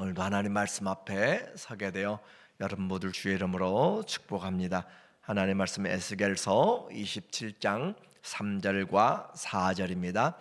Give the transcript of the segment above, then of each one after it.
오늘도 하나님 말씀 앞에 서게 되어 여러분 모두 주의 이름으로 축복합니다. 하나님 말씀 에스겔서 27장 3절과 4절입니다.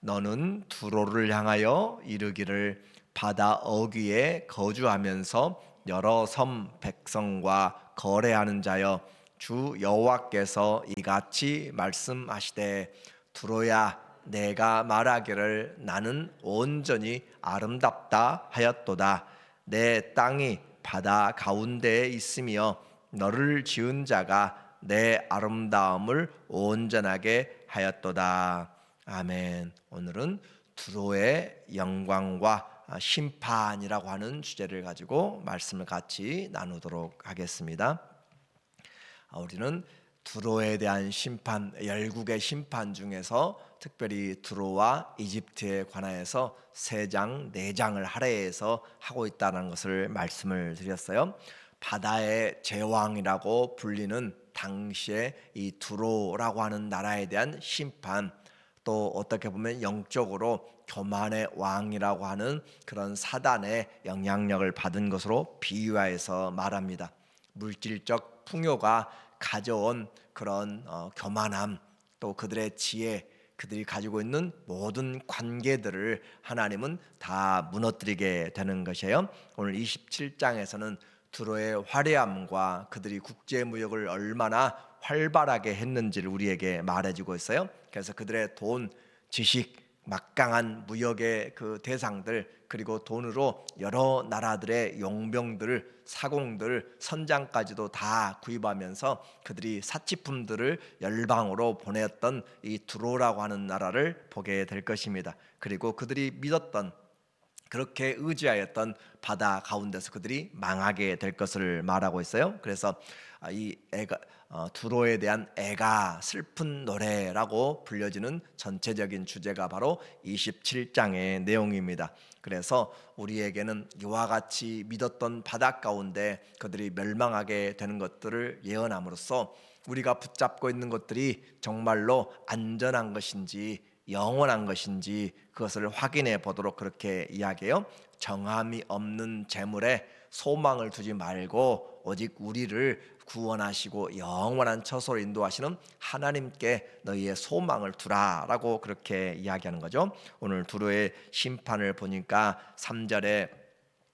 너는 두로를 향하여 이르기를 바다 어귀에 거주하면서 여러 섬 백성과 거래하는 자여, 주 여호와께서 이같이 말씀하시되 두로야, 내가 말하기를 나는 온전히 아름답다 하였도다. 내 땅이 바다 가운데에 있으며 너를 지은 자가 내 아름다움을 온전하게 하였도다. 아멘. 오늘은 두로의 영광과 심판이라고 하는 주제를 가지고 말씀을 같이 나누도록 하겠습니다. 우리는 두로에 대한 심판, 열국의 심판 중에서 특별히 두로와 이집트에 관하여서 3장, 4장을 할애해서 하고 있다는 것을 말씀을 드렸어요. 바다의 제왕이라고 불리는 당시에 이 두로라고 하는 나라에 대한 심판, 또 어떻게 보면 영적으로 교만의 왕이라고 하는 그런 사단의 영향력을 받은 것으로 비유하여서 말합니다. 물질적 풍요가 가져온 그런 교만함, 또 그들의 지혜, 그들이 가지고 있는 모든 관계들을 하나님은 다 무너뜨리게 되는 것이에요. 오늘 27장에서는 두로의 화려함과 그들이 국제무역을 얼마나 활발하게 했는지를 우리에게 말해주고 있어요. 그래서 그들의 돈, 지식, 막강한 무역의 그 대상들, 그리고 돈으로 여러 나라들의 용병들, 사공들, 선장까지도 다 구입하면서 그들이 사치품들을 열방으로 보냈던 이 두로라고 하는 나라를 보게 될 것입니다. 그리고 그들이 믿었던, 그렇게 의지하였던 바다 가운데서 그들이 망하게 될 것을 말하고 있어요. 그래서 이 두로에 대한 애가 슬픈 노래라고 불려지는 전체적인 주제가 바로 27장의 내용입니다. 그래서 우리에게는 이와 같이 믿었던 바다 가운데 그들이 멸망하게 되는 것들을 예언함으로써 우리가 붙잡고 있는 것들이 정말로 안전한 것인지 영원한 것인지 그것을 확인해 보도록 그렇게 이야기해요. 정함이 없는 재물에 소망을 두지 말고 오직 우리를 구원하시고 영원한 처소로 인도하시는 하나님께 너희의 소망을 두라라고 그렇게 이야기하는 거죠. 오늘 두로의 심판을 보니까 3절에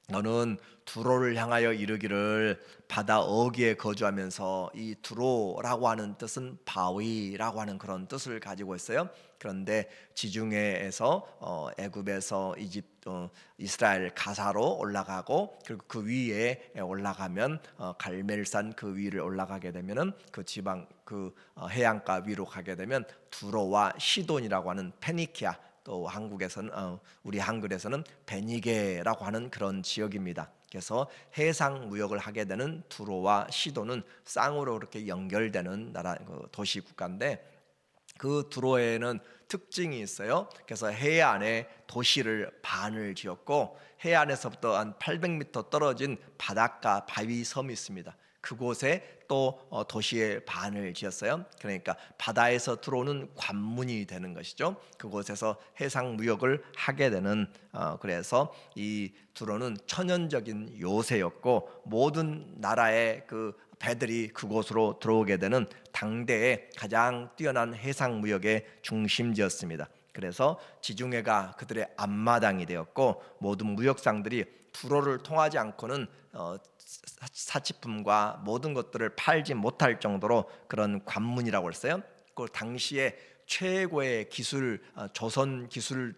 너는 두로를 향하여 이르기를 바다 어귀에 거주하면서, 이 두로라고 하는 뜻은 바위라고 하는 그런 뜻을 가지고 있어요. 그런데 지중해에서 애굽에서 이스라엘 가사로 올라가고, 그리고 그 위에 올라가면 갈멜산 그 위를 올라가게 되면은 그 지방 그 해안가 위로 가게 되면 두로와 시돈이라고 하는 페니키아, 또 한국에서는 우리 한글에서는 베니게라고 하는 그런 지역입니다. 그래서 해상 무역을 하게 되는 두로와 시도는 쌍으로 그렇게 연결되는 나라, 도시 국가인데, 그 두로에는 특징이 있어요. 그래서 해안에 도시를 반을 지었고, 해안에서부터 한 800m 떨어진 바닷가 바위 섬이 있습니다. 그곳에 또 도시의 반을 지었어요. 그러니까 바다에서 들어오는 관문이 되는 것이죠. 그곳에서 해상 무역을 하게 되는, 그래서 이 두로는 천연적인 요새였고, 모든 나라의 그 배들이 그곳으로 들어오게 되는 당대의 가장 뛰어난 해상 무역의 중심지였습니다. 그래서 지중해가 그들의 앞마당이 되었고, 모든 무역상들이 두로를 통하지 않고는 사치품과 모든 것들을 팔지 못할 정도로 그런 관문이라고 했어요. 그 당시에 최고의 기술, 조선 기술,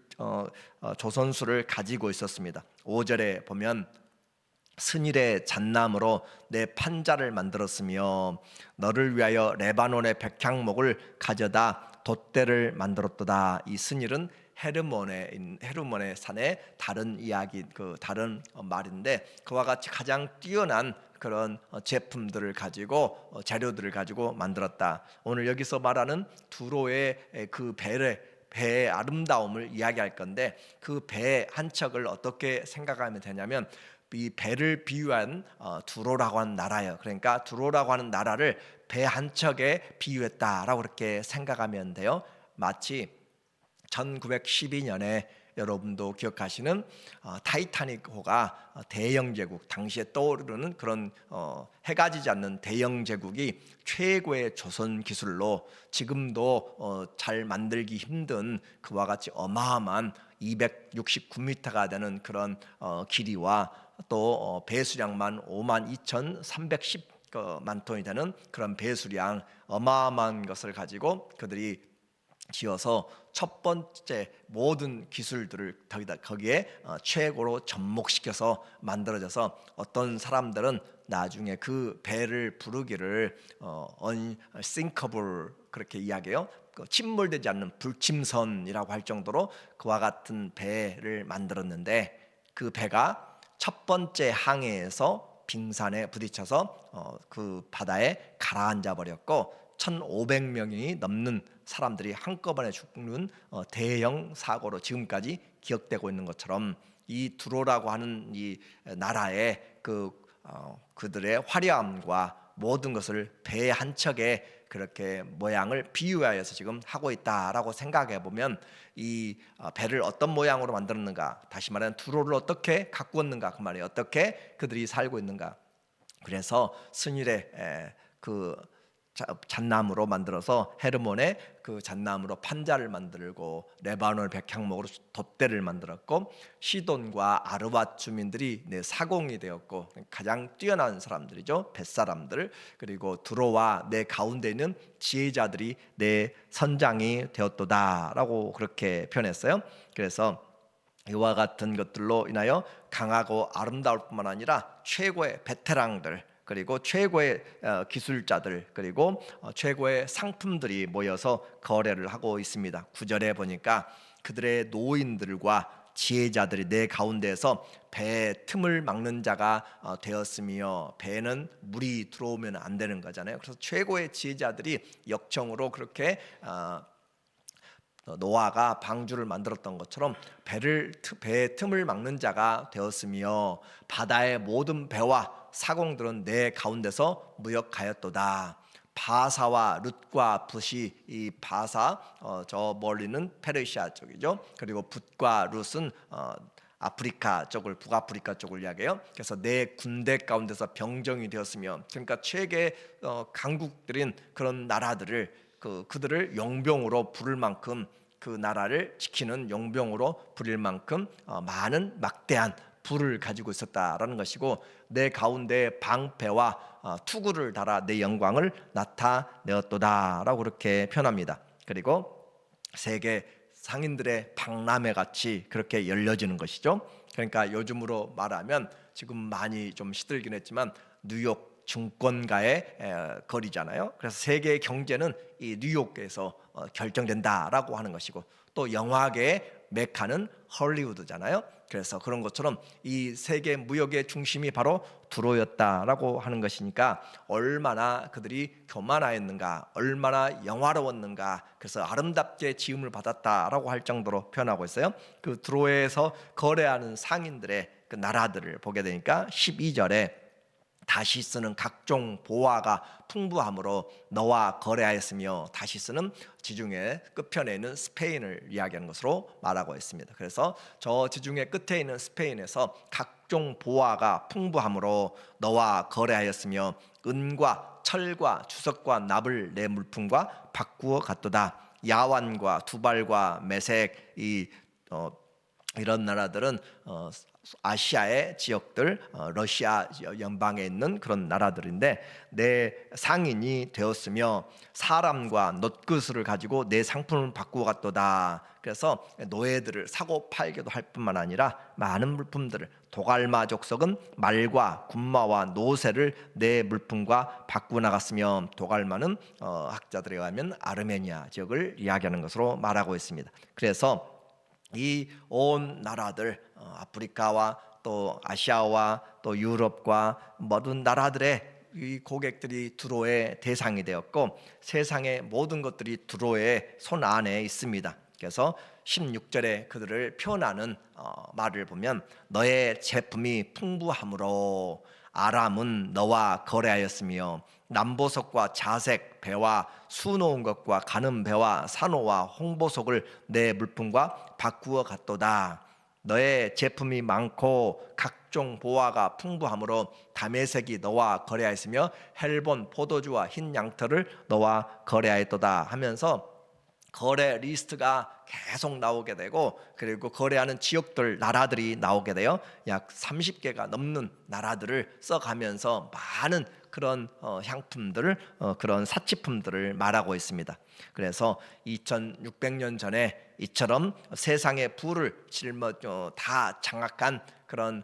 조선술을 가지고 있었습니다. 5절에 보면 스닐의 잣나무로 내 판자를 만들었으며 너를 위하여 레바논의 백향목을 가져다 돛대를 만들었도다. 이 스닐은 헤르몬의 산의 다른 이야기, 그 다른 말인데, 그와 같이 가장 뛰어난 그런 제품들을 가지고, 재료들을 가지고 만들었다. 오늘 여기서 말하는 두로의 그 배의 아름다움을 이야기할 건데, 그 배 한 척을 어떻게 생각하면 되냐면, 이 배를 비유한 두로라고 하는 나라예요. 그러니까 두로라고 하는 나라를 배 한 척에 비유했다라고 그렇게 생각하면 돼요. 마치 1912년에 여러분도 기억하시는 타이타닉호가 대영 제국, 당시에 떠오르는 그런 해가 지지 않는 대영 제국이 최고의 조선 기술로 지금도 잘 만들기 힘든 그와 같이 어마어마한 269m가 되는 그런 길이와 또 배수량만 52,310만 톤이 되는 그런 배수량, 어마어마한 것을 가지고 그들이 지어서 첫 번째 모든 기술들을 거기에 최고로 접목시켜서 만들어져서 어떤 사람들은 나중에 그 배를 부르기를 unsinkable 그렇게 이야기해요. 침몰되지 않는 불침선이라고 할 정도로 그와 같은 배를 만들었는데, 그 배가 첫 번째 항해에서 빙산에 부딪혀서 그 바다에 가라앉아 버렸고 1,500명이 넘는 사람들이 한꺼번에 죽는 대형 사고로 지금까지 기억되고 있는 것처럼, 이 두로라고 하는 이 나라의 그들의 화려함과 모든 것을 배 한 척에 그렇게 모양을 비유하여서 지금 하고 있다라고 생각해 보면, 이 배를 어떤 모양으로 만들었는가, 다시 말하면 두로를 어떻게 가꾸었는가, 그 말이에요. 어떻게 그들이 살고 있는가. 그래서 스닐의 그 잣나무로 만들어서 헤르몬의 그 잣나무로 판자를 만들고, 레바논 백향목으로 돛대를 만들었고, 시돈과 아르밧 주민들이 사공이 되었고, 가장 뛰어난 사람들이죠, 뱃사람들. 그리고 두로와 내 가운데 있는 지혜자들이 내 선장이 되었도다라고 그렇게 표현했어요. 그래서 이와 같은 것들로 인하여 강하고 아름다울 뿐만 아니라 최고의 베테랑들, 그리고 최고의 기술자들, 그리고 최고의 상품들이 모여서 거래를 하고 있습니다. 9절에 보니까 그들의 노인들과 지혜자들이 내 가운데에서 배 틈을 막는 자가 되었으며, 배는 물이 들어오면 안 되는 거잖아요. 그래서 최고의 지혜자들이 역청으로 그렇게 노아가 방주를 만들었던 것처럼 배의 틈을 막는 자가 되었으며, 바다의 모든 배와 사공들은 내 가운데서 무역하였도다. 바사와 룻과 붓이, 이 바사 저 멀리는 페르시아 쪽이죠. 그리고 붓과 룻은 아프리카 쪽을, 북아프리카 쪽을 이야기해요. 그래서 내 군대 가운데서 병정이 되었으며, 그러니까 최대 강국들인 그런 나라들을 그들을 용병으로 부를 만큼, 그 나라를 지키는 용병으로 부릴 만큼 많은 막대한 부를 가지고 있었다라는 것이고, 내 가운데 방패와 투구를 달아 내 영광을 나타내었도다라고 그렇게 표현합니다. 그리고 세계 상인들의 박람회 같이 그렇게 열려지는 것이죠. 그러니까 요즘으로 말하면 지금 많이 좀 시들긴 했지만 뉴욕 증권가의 거리잖아요. 그래서 세계 경제는 이 뉴욕에서 결정된다라고 하는 것이고, 또 영화계의 메카는 헐리우드잖아요. 그래서 그런 것처럼 이 세계 무역의 중심이 바로 두로였다라고 하는 것이니까, 얼마나 그들이 교만하였는가, 얼마나 영화로웠는가. 그래서 아름답게 지음을 받았다라고 할 정도로 표현하고 있어요. 그 두로에서 거래하는 상인들의 그 나라들을 보게 되니까 12절에 다시스는 각종 보화가 풍부함으로 너와 거래하였으며, 다시스는 지중해 끝편에 있는 스페인을 이야기하는 것으로 말하고 있습니다. 그래서 저 지중해 끝에 있는 스페인에서 각종 보화가 풍부함으로 너와 거래하였으며, 은과 철과 주석과 납을 내 물품과 바꾸어 갔도다. 야완과 두발과 메색, 이런 나라들은 아시아의 지역들, 러시아 연방에 있는 그런 나라들인데, 내 상인이 되었으며 사람과 놋그릇을 가지고 내 상품을 바꾸어 갔도다. 그래서 노예들을 사고 팔기도 할 뿐만 아니라 많은 물품들을, 도갈마 족속은 말과 군마와 노새를 내 물품과 바꾸어 나갔으며, 도갈마는 학자들에 의하면 아르메니아 지역을 이야기하는 것으로 말하고 있습니다. 그래서 이 온 나라들, 아프리카와 또 아시아와 또 유럽과 모든 나라들의 이 고객들이 두로의 대상이 되었고, 세상의 모든 것들이 두로의 손 안에 있습니다. 그래서 16절에 그들을 표현하는 말을 보면, 너의 제품이 풍부함으로 아람은 너와 거래하였으며 남보석과 자색 배와 수놓은 것과 가는 배와 산호와 홍보석을 내 물품과 바꾸어 갔도다. 너의 제품이 많고 각종 보화가 풍부하므로 다메섹이 너와 거래하였으며 헬본 포도주와 흰 양털을 너와 거래하였도다 하면서 거래 리스트가 계속 나오게 되고, 그리고 거래하는 지역들, 나라들이 나오게 돼요. 약 30개가 넘는 나라들을 써가면서 많은 그런 향품들을, 그런 사치품들을 말하고 있습니다. 그래서 2600년 전에 이처럼 세상의 부를 다 장악한 그런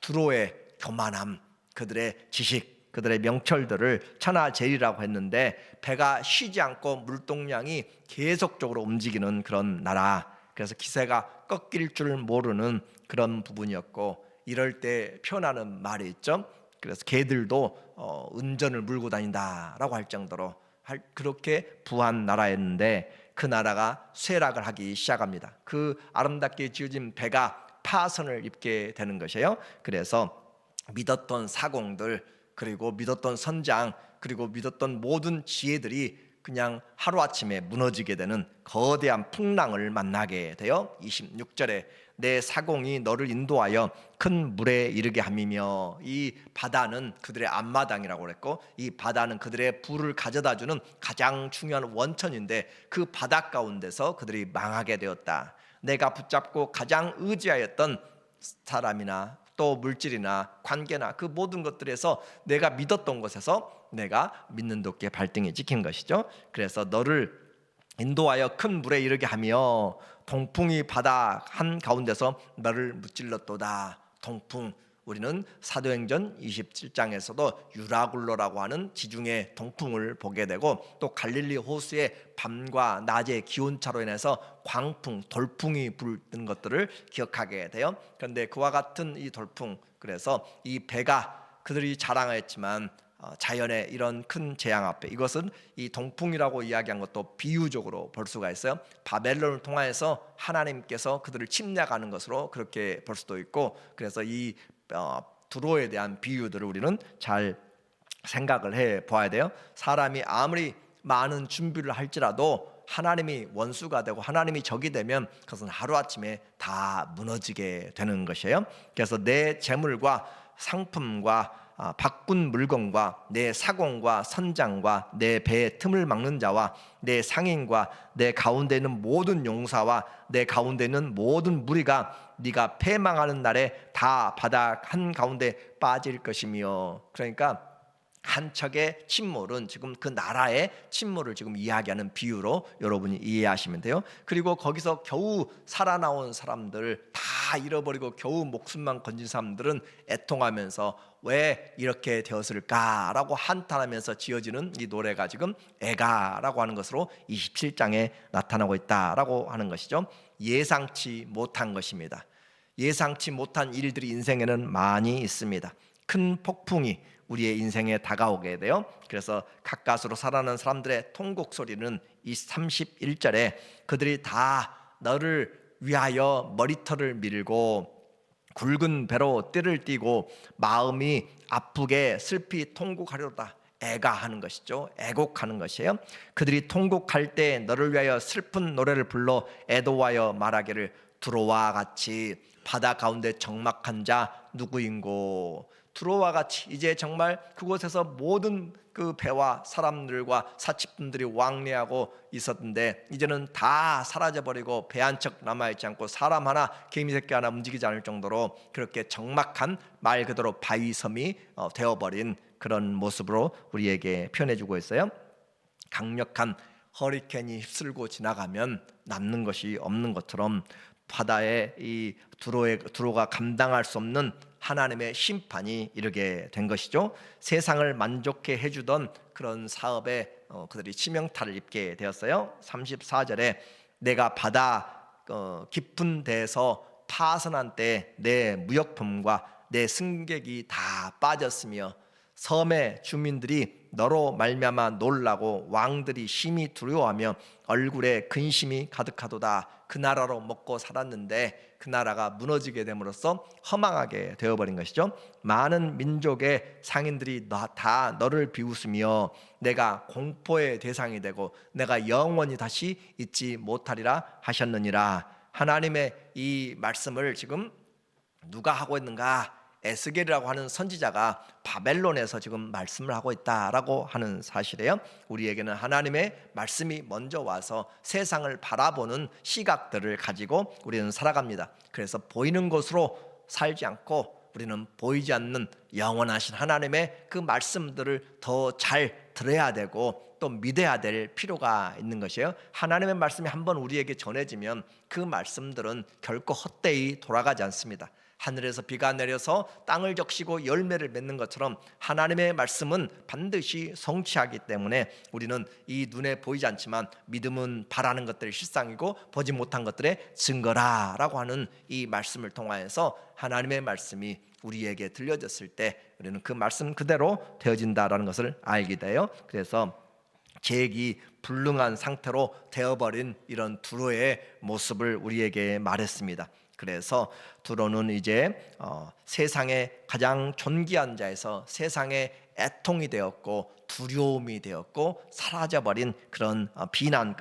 두로의 교만함, 그들의 지식, 그들의 명철들을 천하제일이라고 했는데, 배가 쉬지 않고 물동량이 계속적으로 움직이는 그런 나라, 그래서 기세가 꺾일 줄 모르는 그런 부분이었고, 이럴 때 표현하는 말이 있죠. 그래서 개들도 은전을 물고 다닌다라고 할 정도로 그렇게 부한 나라였는데, 그 나라가 쇠락을 하기 시작합니다. 그 아름답게 지어진 배가 파선을 입게 되는 것이에요. 그래서 믿었던 사공들, 그리고 믿었던 선장, 그리고 믿었던 모든 지혜들이 그냥 하루아침에 무너지게 되는 거대한 풍랑을 만나게 되어 26절에 내 사공이 너를 인도하여 큰 물에 이르게 함이며, 이 바다는 그들의 앞마당이라고 그랬고, 이 바다는 그들의 부를 가져다주는 가장 중요한 원천인데, 그 바다 가운데서 그들이 망하게 되었다. 내가 붙잡고 가장 의지하였던 사람이나 또 물질이나 관계나 그 모든 것들에서 내가 믿었던 것에서 내가 믿는 도끼의 발등에 찍힌 것이죠. 그래서 너를 인도하여 큰 물에 이르게 하며 동풍이 바다 한 가운데서 너를 무찔렀도다. 동풍, 우리는 사도행전 27장에서도 유라굴로라고 하는 지중해 동풍을 보게 되고, 또 갈릴리 호수의 밤과 낮의 기온차로 인해서 광풍, 돌풍이 불는 것들을 기억하게 돼요. 그런데 그와 같은 이 돌풍, 그래서 이 배가 그들이 자랑하였지만 자연의 이런 큰 재앙 앞에, 이것은 이 동풍이라고 이야기한 것도 비유적으로 볼 수가 있어요. 바벨론을 통하여서 하나님께서 그들을 침략하는 것으로 그렇게 볼 수도 있고, 그래서 이 두로에 대한 비유들을 우리는 잘 생각을 해 보아야 돼요. 사람이 아무리 많은 준비를 할지라도 하나님이 원수가 되고 하나님이 적이 되면 그것은 하루아침에 다 무너지게 되는 것이에요. 그래서 내 재물과 상품과 바꾼 물건과 내 사공과 선장과 내 배의 틈을 막는 자와 내 상인과 내 가운데 있는 모든 용사와 내 가운데 있는 모든 무리가 네가 패망하는 날에 다 바다 한가운데 빠질 것이며, 그러니까 한 척의 침몰은 지금 그 나라의 침몰을 지금 이야기하는 비유로 여러분이 이해하시면 돼요. 그리고 거기서 겨우 살아나온 사람들, 다 잃어버리고 겨우 목숨만 건진 사람들은 애통하면서 왜 이렇게 되었을까라고 한탄하면서 지어지는 이 노래가 지금 애가라고 하는 것으로 27장에 나타나고 있다라고 하는 것이죠. 예상치 못한 것입니다. 예상치 못한 일들이 인생에는 많이 있습니다. 큰 폭풍이 우리의 인생에 다가오게 돼요. 그래서 가까스로 살아가는 사람들의 통곡 소리는 이 31절에 그들이 다 너를 위하여 머리털을 밀고 굵은 배로 띠를 띠고 마음이 아프게 슬피 통곡하려다. 애가하는 것이죠. 애곡하는 것이에요. 그들이 통곡할 때 너를 위하여 슬픈 노래를 불러 애도하여 말하기를 두로와 같이 바다 가운데 적막한 자 누구인고. 두로와 같이 이제 정말 그곳에서 모든 그 배와 사람들과 사치품들이 왕래하고 있었는데, 이제는 다 사라져버리고 배 한 척 남아있지 않고 사람 하나, 개미새끼 하나 움직이지 않을 정도로 그렇게 적막한, 말 그대로 바위섬이 되어버린 그런 모습으로 우리에게 표현해주고 있어요. 강력한 허리케인이 휩쓸고 지나가면 남는 것이 없는 것처럼 바다에 이 두로가 감당할 수 없는 하나님의 심판이 이르게 된 것이죠. 세상을 만족해 해주던 그런 사업에 그들이 치명타를 입게 되었어요. 34절에 내가 바다 깊은 데에서 파선한 때 내 무역품과 내 승객이 다 빠졌으며 섬의 주민들이 너로 말미암아 놀라고 왕들이 심히 두려워하며 얼굴에 근심이 가득하도다. 그 나라로 먹고 살았는데 그 나라가 무너지게 됨으로써 허망하게 되어버린 것이죠. 많은 민족의 상인들이 다 너를 비웃으며 내가 공포의 대상이 되고 내가 영원히 다시 잊지 못하리라 하셨느니라. 하나님의 이 말씀을 지금 누가 하고 있는가? 에스겔이라고 하는 선지자가 바벨론에서 지금 말씀을 하고 있다라고 하는 사실이에요. 우리에게는 하나님의 말씀이 먼저 와서 세상을 바라보는 시각들을 가지고 우리는 살아갑니다. 그래서 보이는 것으로 살지 않고 우리는 보이지 않는 영원하신 하나님의 그 말씀들을 더 잘 들어야 되고 또 믿어야 될 필요가 있는 것이에요. 하나님의 말씀이 한번 우리에게 전해지면 그 말씀들은 결코 헛되이 돌아가지 않습니다. 하늘에서 비가 내려서 땅을 적시고 열매를 맺는 것처럼 하나님의 말씀은 반드시 성취하기 때문에 우리는 이 눈에 보이지 않지만 믿음은 바라는 것들의 실상이고 보지 못한 것들의 증거라라고 하는 이 말씀을 통하여서 하나님의 말씀이 우리에게 들려졌을 때 우리는 그 말씀 그대로 되어진다라는 것을 알게 돼요. 그래서 계획이 불능한 상태로 되어버린 이런 두로의 모습을 우리에게 말했습니다. 그래서 두로는 이제 세상의 가장 존귀한 자에서 세상의 애통이 되었고 두려움이 되었고 사라져버린 그런 비난,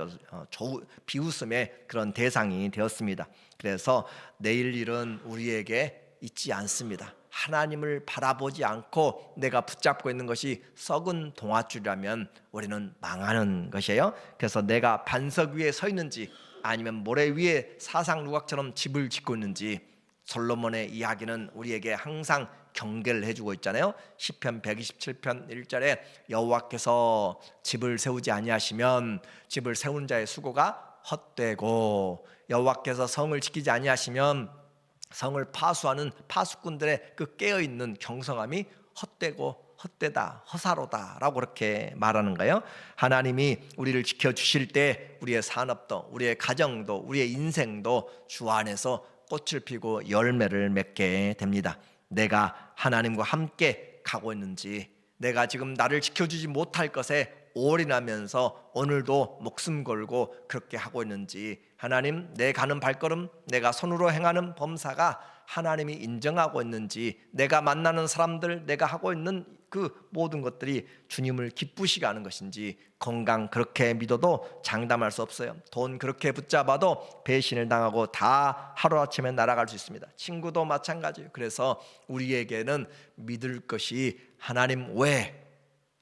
비웃음의 그런 대상이 되었습니다. 그래서 내일 일은 우리에게 있지 않습니다. 하나님을 바라보지 않고 내가 붙잡고 있는 것이 썩은 동아줄이라면 우리는 망하는 것이에요. 그래서 내가 반석 위에 서 있는지 아니면 모래 위에 사상 누각처럼 집을 짓고 있는지 솔로몬의 이야기는 우리에게 항상 경계를 해주고 있잖아요. 시편 127편 1절에 여호와께서 집을 세우지 아니하시면 집을 세운 자의 수고가 헛되고 여호와께서 성을 지키지 아니하시면 성을 파수하는 파수꾼들의 그 깨어있는 경성함이 헛되고 헛되다 허사로다라고 그렇게 말하는 거예요. 하나님이 우리를 지켜주실 때 우리의 산업도 우리의 가정도 우리의 인생도 주 안에서 꽃을 피고 열매를 맺게 됩니다. 내가 하나님과 함께 가고 있는지 내가 지금 나를 지켜주지 못할 것에 올인하면서 오늘도 목숨 걸고 그렇게 하고 있는지 하나님 내 가는 발걸음 내가 손으로 행하는 범사가 하나님이 인정하고 있는지 내가 만나는 사람들 내가 하고 있는 그 모든 것들이 주님을 기쁘시게 하는 것인지 건강 그렇게 믿어도 장담할 수 없어요. 돈 그렇게 붙잡아도 배신을 당하고 다 하루아침에 날아갈 수 있습니다. 친구도 마찬가지예요. 그래서 우리에게는 믿을 것이 하나님 외에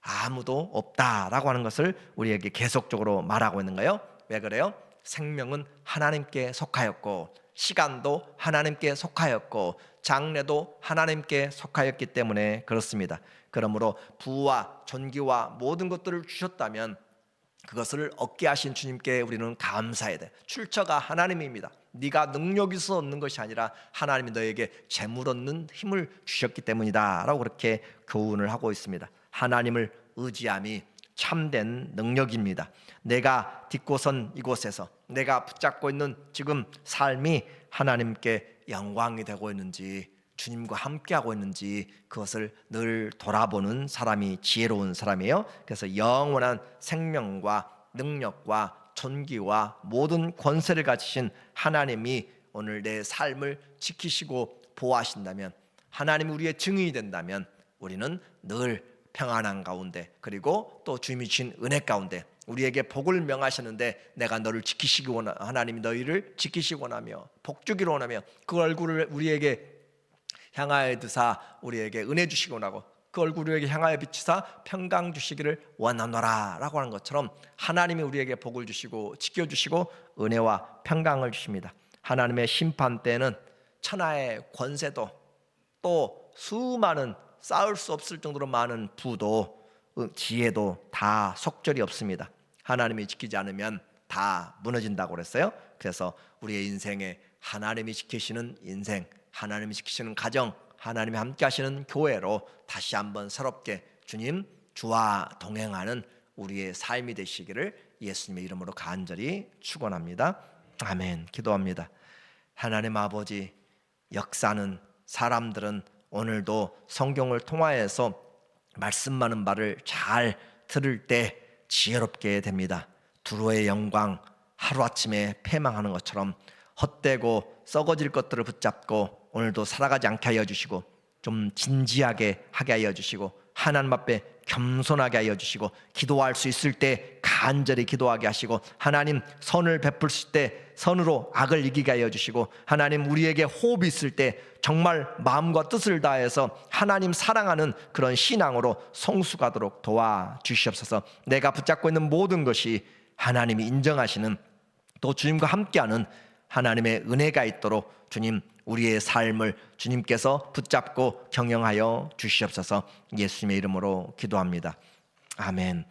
아무도 없다라고 하는 것을 우리에게 계속적으로 말하고 있는 거예요. 왜 그래요? 생명은 하나님께 속하였고 시간도 하나님께 속하였고 장래도 하나님께 속하였기 때문에 그렇습니다. 그러므로 부와 존귀와 모든 것들을 주셨다면 그것을 얻게 하신 주님께 우리는 감사해야 돼. 출처가 하나님입니다. 네가 능력이 있어 얻는 것이 아니라 하나님이 너에게 재물 얻는 힘을 주셨기 때문이다 라고 그렇게 교훈을 하고 있습니다. 하나님을 의지함이 참된 능력입니다. 내가 딛고선 이곳에서 내가 붙잡고 있는 지금 삶이 하나님께 영광이 되고 있는지 주님과 함께하고 있는지 그것을 늘 돌아보는 사람이 지혜로운 사람이에요. 그래서 영원한 생명과 능력과 존귀와 모든 권세를 가지신 하나님이 오늘 내 삶을 지키시고 보호하신다면 하나님이 우리의 증인이 된다면 우리는 늘 평안한 가운데 그리고 또 주님이 주신 은혜 가운데 우리에게 복을 명하셨는데 내가 너를 지키시기 원하며 하나님이 너희를 지키시기 원하며 복 주기를 원하며 그 얼굴을 우리에게 향하여 드사 우리에게 은혜 주시기 원하고 그 얼굴을 우리에게 향하여 비추사 평강 주시기를 원하노라 라고 하는 것처럼 하나님이 우리에게 복을 주시고 지켜주시고 은혜와 평강을 주십니다. 하나님의 심판 때는 천하의 권세도 또 수많은 쌓을 수 없을 정도로 많은 부도 지혜도 다 속절이 없습니다. 하나님이 지키지 않으면 다 무너진다고 그랬어요. 그래서 우리의 인생에 하나님이 지키시는 인생 하나님이 지키시는 가정 하나님이 함께 하시는 교회로 다시 한번 새롭게 주님 주와 동행하는 우리의 삶이 되시기를 예수님의 이름으로 간절히 축원합니다. 아멘. 기도합니다. 하나님 아버지 역사는 사람들은 오늘도 성경을 통하여서 말씀 많은 말을 잘 들을 때 지혜롭게 됩니다. 두로의 영광 하루아침에 패망하는 것처럼 헛되고 썩어질 것들을 붙잡고 오늘도 살아가지 않게 하여 주시고, 좀 진지하게 하게 하여 주시고, 하나님 앞에 겸손하게 하여 주시고, 기도할 수 있을 때 간절히 기도하게 하시고, 하나님 선을 베풀 때 선으로 악을 이기게 하여 주시고, 하나님 우리에게 호흡이 있을 때 정말 마음과 뜻을 다해서 하나님 사랑하는 그런 신앙으로 성숙하도록 도와주시옵소서. 내가 붙잡고 있는 모든 것이 하나님이 인정하시는, 또 주님과 함께하는 하나님의 은혜가 있도록 주님, 우리의 삶을 주님께서 붙잡고 경영하여 주시옵소서. 예수님의 이름으로 기도합니다. 아멘.